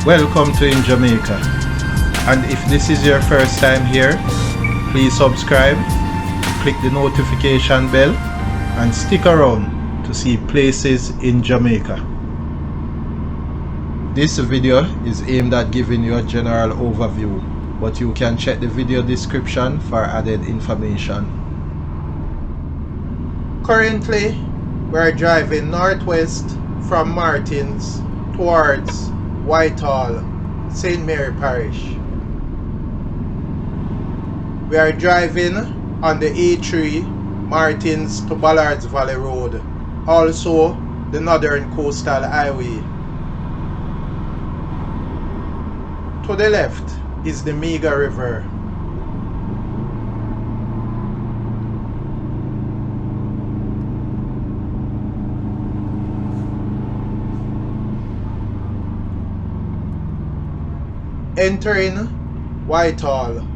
Welcome to InJamaica, and if this is your first time here, please subscribe, click the notification bell and stick around to see places in Jamaica. This video is aimed at giving you a general overview, but you can check the video description for added information. Currently, we are driving northwest from Martins towards Whitehall, St. Mary Parish. We are driving on the A3 Martins to Ballards Valley Road, also the Northern Coastal Highway. To the left is the Meagre River. Entering Whitehall.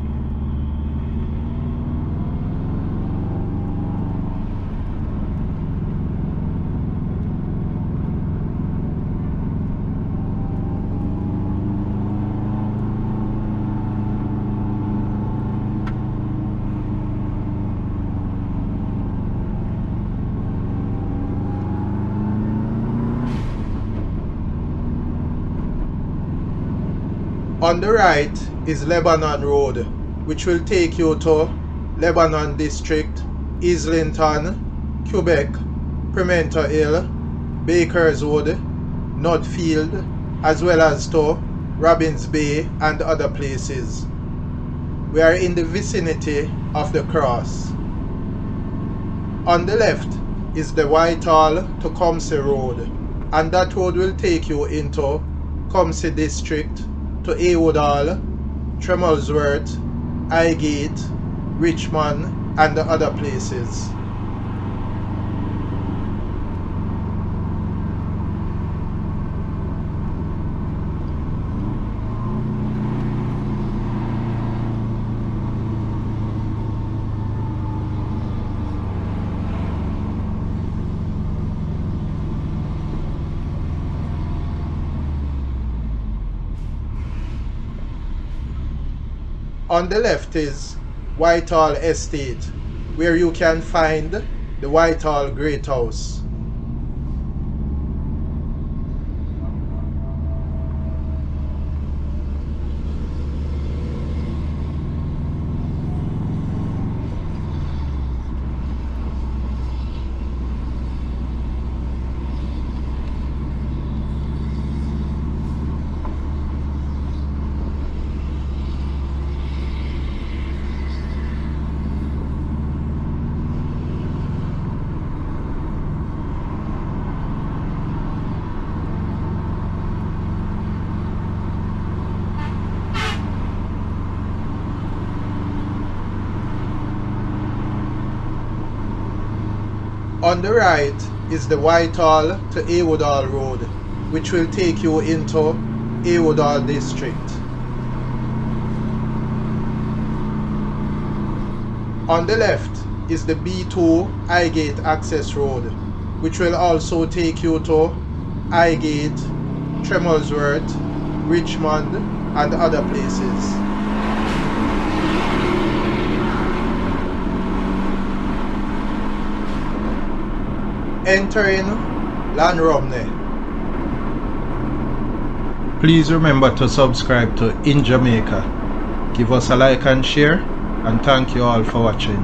On the right is Lebanon Road, which will take you to Lebanon District, Islington, Quebec, Pimento Hill, Bakerswood, Nutfield, as well as to Robins Bay and other places. We are in the vicinity of the cross. On the left is the Whitehall to Cum See Road, and that road will take you into Cum See District, to Heywood, Tremolesworth, Highgate, Richmond and the other places. On the left is Whitehall Estate, where you can find the Whitehall Great House. On the right is the Whitehall to Heywood Road, which will take you into Heywood District. On the left is the B2 Highgate Access Road, which will also take you to Highgate, Tremolesworth, Richmond and other places. Entering Llanrumney. Please remember to subscribe to InJamaica. Give us a like and share, and thank you all for watching.